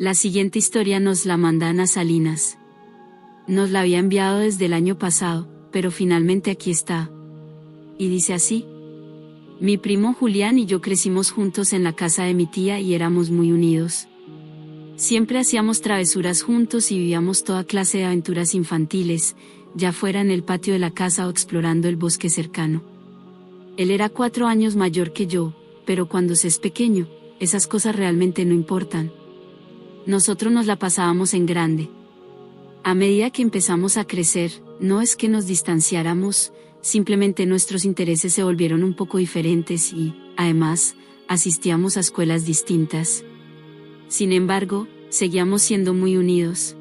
La siguiente historia nos la manda Ana Salinas. Nos la había enviado desde el año pasado, pero finalmente aquí está. Y dice así: mi primo Julián y yo crecimos juntos en la casa de mi tía y éramos muy unidos. Siempre hacíamos travesuras juntos y vivíamos toda clase de aventuras infantiles, ya fuera en el patio de la casa o explorando el bosque cercano. Él era 4 años mayor que yo, pero cuando se es pequeño, esas cosas realmente no importan. Nosotros nos la pasábamos en grande. A medida que empezamos a crecer, no es que nos distanciáramos, simplemente nuestros intereses se volvieron un poco diferentes y, además, asistíamos a escuelas distintas. Sin embargo, seguíamos siendo muy unidos.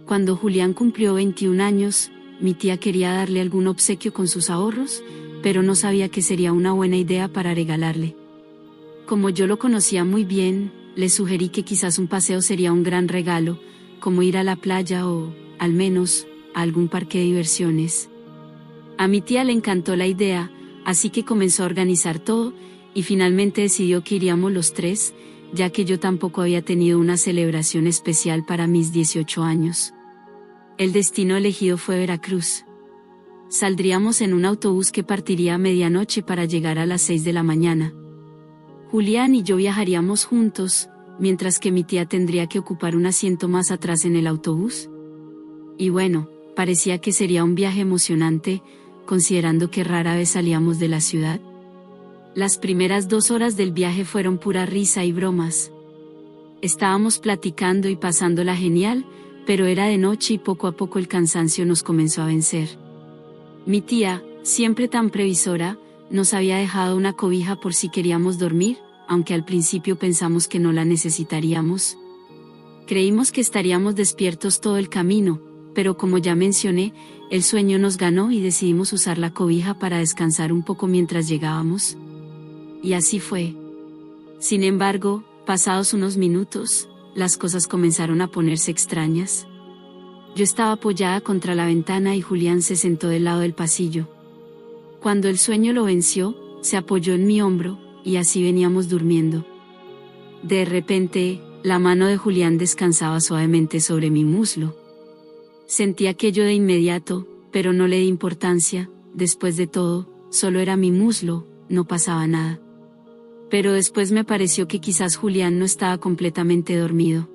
Cuando Julián cumplió 21 años, mi tía quería darle algún obsequio con sus ahorros, pero no sabía qué sería una buena idea para regalarle. Como yo lo conocía muy bien, le sugerí que quizás un paseo sería un gran regalo, como ir a la playa o, al menos, a algún parque de diversiones. A mi tía le encantó la idea, así que comenzó a organizar todo, y finalmente decidió que iríamos los 3, ya que yo tampoco había tenido una celebración especial para mis 18 años. El destino elegido fue Veracruz. Saldríamos en un autobús que partiría a medianoche para llegar a las 6 de la mañana. Julián y yo viajaríamos juntos, mientras que mi tía tendría que ocupar un asiento más atrás en el autobús. Y bueno, parecía que sería un viaje emocionante, considerando que rara vez salíamos de la ciudad. Las primeras 2 horas del viaje fueron pura risa y bromas. Estábamos platicando y pasándola genial, pero era de noche y poco a poco el cansancio nos comenzó a vencer. Mi tía, siempre tan previsora, nos había dejado una cobija por si queríamos dormir, aunque al principio pensamos que no la necesitaríamos. Creímos que estaríamos despiertos todo el camino, pero como ya mencioné, el sueño nos ganó y decidimos usar la cobija para descansar un poco mientras llegábamos. Y así fue. Sin embargo, pasados unos minutos, las cosas comenzaron a ponerse extrañas. Yo estaba apoyada contra la ventana y Julián se sentó del lado del pasillo. Cuando el sueño lo venció, se apoyó en mi hombro, y así veníamos durmiendo. De repente, la mano de Julián descansaba suavemente sobre mi muslo. Sentí aquello de inmediato, pero no le di importancia, después de todo, solo era mi muslo, no pasaba nada. Pero después me pareció que quizás Julián no estaba completamente dormido.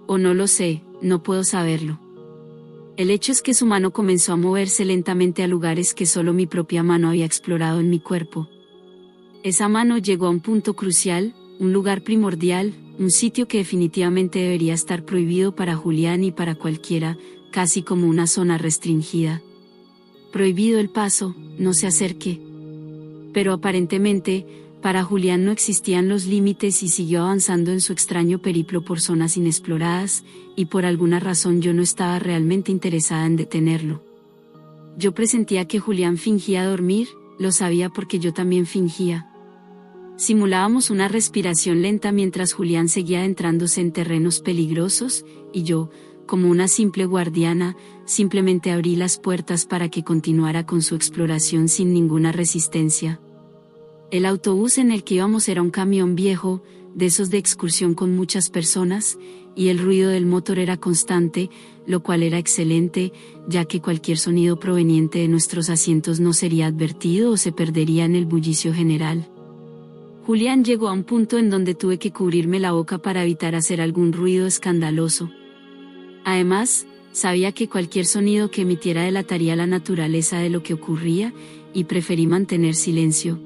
O no lo sé, no puedo saberlo. El hecho es que su mano comenzó a moverse lentamente a lugares que solo mi propia mano había explorado en mi cuerpo. Esa mano llegó a un punto crucial, un lugar primordial, un sitio que definitivamente debería estar prohibido para Julián y para cualquiera, casi como una zona restringida. Prohibido el paso, no se acerque. Pero aparentemente, para Julián no existían los límites y siguió avanzando en su extraño periplo por zonas inexploradas, y por alguna razón yo no estaba realmente interesada en detenerlo. Yo presentía que Julián fingía dormir, lo sabía porque yo también fingía. Simulábamos una respiración lenta mientras Julián seguía adentrándose en terrenos peligrosos, y yo, como una simple guardiana, simplemente abrí las puertas para que continuara con su exploración sin ninguna resistencia. El autobús en el que íbamos era un camión viejo, de esos de excursión con muchas personas, y el ruido del motor era constante, lo cual era excelente, ya que cualquier sonido proveniente de nuestros asientos no sería advertido o se perdería en el bullicio general. Julián llegó a un punto en donde tuve que cubrirme la boca para evitar hacer algún ruido escandaloso. Además, sabía que cualquier sonido que emitiera delataría la naturaleza de lo que ocurría, y preferí mantener silencio.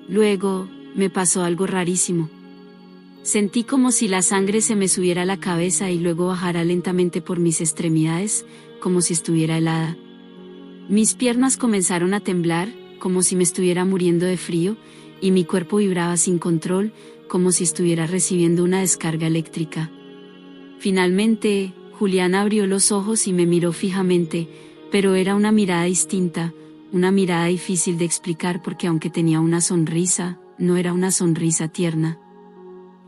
Luego, me pasó algo rarísimo. Sentí como si la sangre se me subiera a la cabeza y luego bajara lentamente por mis extremidades, como si estuviera helada. Mis piernas comenzaron a temblar, como si me estuviera muriendo de frío, y mi cuerpo vibraba sin control, como si estuviera recibiendo una descarga eléctrica. Finalmente, Julián abrió los ojos y me miró fijamente, pero era una mirada distinta, una mirada difícil de explicar porque aunque tenía una sonrisa, no era una sonrisa tierna.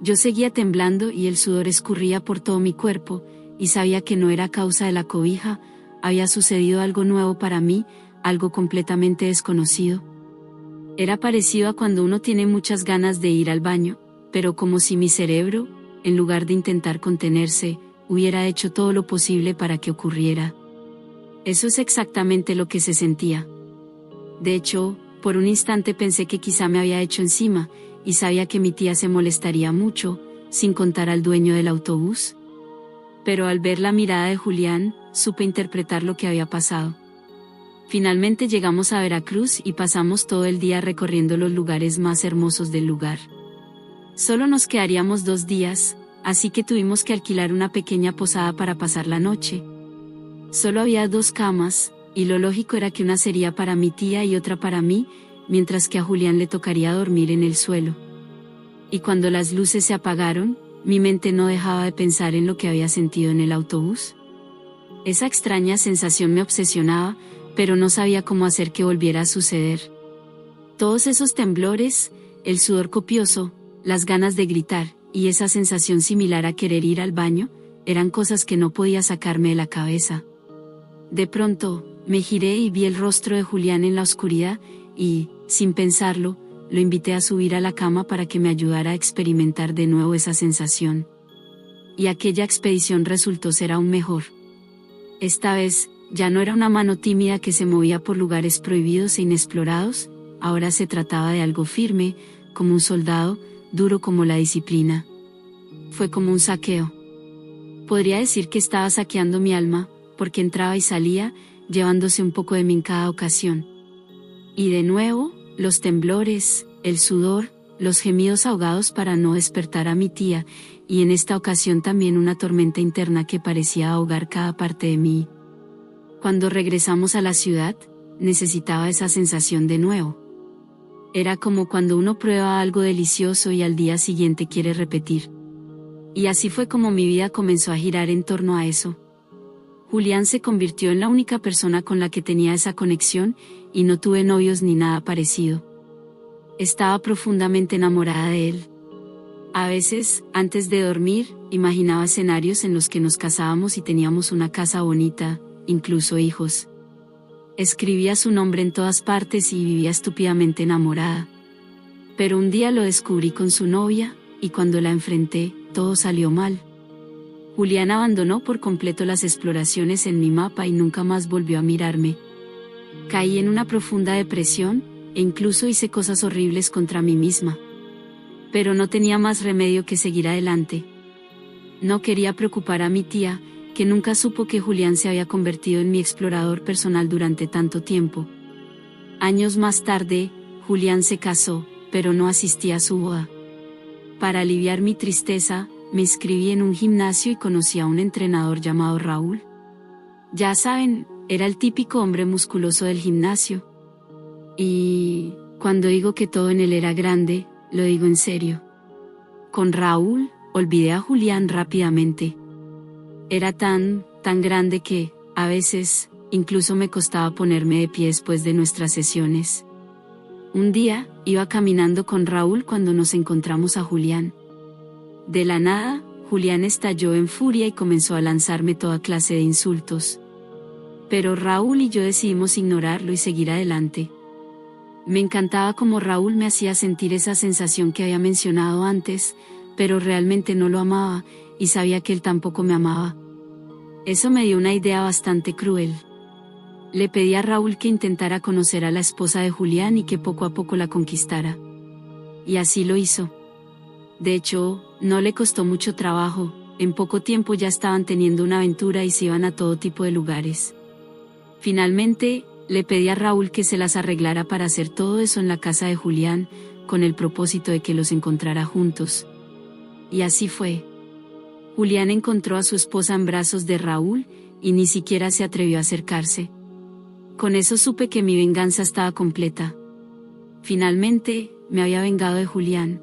Yo seguía temblando y el sudor escurría por todo mi cuerpo, y sabía que no era a causa de la cobija, había sucedido algo nuevo para mí, algo completamente desconocido. Era parecido a cuando uno tiene muchas ganas de ir al baño, pero como si mi cerebro, en lugar de intentar contenerse, hubiera hecho todo lo posible para que ocurriera. Eso es exactamente lo que se sentía. De hecho, por un instante pensé que quizá me había hecho encima, y sabía que mi tía se molestaría mucho, sin contar al dueño del autobús. Pero al ver la mirada de Julián, supe interpretar lo que había pasado. Finalmente llegamos a Veracruz y pasamos todo el día recorriendo los lugares más hermosos del lugar. Solo nos quedaríamos 2 días, así que tuvimos que alquilar una pequeña posada para pasar la noche. Solo había 2 camas, y lo lógico era que una sería para mi tía y otra para mí, mientras que a Julián le tocaría dormir en el suelo. Y cuando las luces se apagaron, mi mente no dejaba de pensar en lo que había sentido en el autobús. Esa extraña sensación me obsesionaba, pero no sabía cómo hacer que volviera a suceder. Todos esos temblores, el sudor copioso, las ganas de gritar, y esa sensación similar a querer ir al baño, eran cosas que no podía sacarme de la cabeza. De pronto, me giré y vi el rostro de Julián en la oscuridad, y, sin pensarlo, lo invité a subir a la cama para que me ayudara a experimentar de nuevo esa sensación. Y aquella expedición resultó ser aún mejor. Esta vez, ya no era una mano tímida que se movía por lugares prohibidos e inexplorados, ahora se trataba de algo firme, como un soldado, duro como la disciplina. Fue como un saqueo. Podría decir que estaba saqueando mi alma, porque entraba y salía, llevándose un poco de mí en cada ocasión. Y de nuevo, los temblores, el sudor, los gemidos ahogados para no despertar a mi tía, y en esta ocasión también una tormenta interna que parecía ahogar cada parte de mí. Cuando regresamos a la ciudad, necesitaba esa sensación de nuevo. Era como cuando uno prueba algo delicioso y al día siguiente quiere repetir. Y así fue como mi vida comenzó a girar en torno a eso. Julián se convirtió en la única persona con la que tenía esa conexión, y no tuve novios ni nada parecido. Estaba profundamente enamorada de él. A veces, antes de dormir, imaginaba escenarios en los que nos casábamos y teníamos una casa bonita, incluso hijos. Escribía su nombre en todas partes y vivía estúpidamente enamorada. Pero un día lo descubrí con su novia, y cuando la enfrenté, todo salió mal. Julián abandonó por completo las exploraciones en mi mapa y nunca más volvió a mirarme. Caí en una profunda depresión, e incluso hice cosas horribles contra mí misma. Pero no tenía más remedio que seguir adelante. No quería preocupar a mi tía, que nunca supo que Julián se había convertido en mi explorador personal durante tanto tiempo. Años más tarde, Julián se casó, pero no asistí a su boda. Para aliviar mi tristeza, me inscribí en un gimnasio y conocí a un entrenador llamado Raúl. Ya saben, era el típico hombre musculoso del gimnasio. Y, cuando digo que todo en él era grande, lo digo en serio. Con Raúl, olvidé a Julián rápidamente. Era tan grande que, a veces, incluso me costaba ponerme de pie después de nuestras sesiones. Un día, iba caminando con Raúl cuando nos encontramos a Julián. De la nada, Julián estalló en furia y comenzó a lanzarme toda clase de insultos. Pero Raúl y yo decidimos ignorarlo y seguir adelante. Me encantaba cómo Raúl me hacía sentir esa sensación que había mencionado antes, pero realmente no lo amaba, y sabía que él tampoco me amaba. Eso me dio una idea bastante cruel. Le pedí a Raúl que intentara conocer a la esposa de Julián y que poco a poco la conquistara. Y así lo hizo. De hecho, no le costó mucho trabajo, en poco tiempo ya estaban teniendo una aventura y se iban a todo tipo de lugares. Finalmente, le pedí a Raúl que se las arreglara para hacer todo eso en la casa de Julián, con el propósito de que los encontrara juntos. Y así fue. Julián encontró a su esposa en brazos de Raúl, y ni siquiera se atrevió a acercarse. Con eso supe que mi venganza estaba completa. Finalmente, me había vengado de Julián.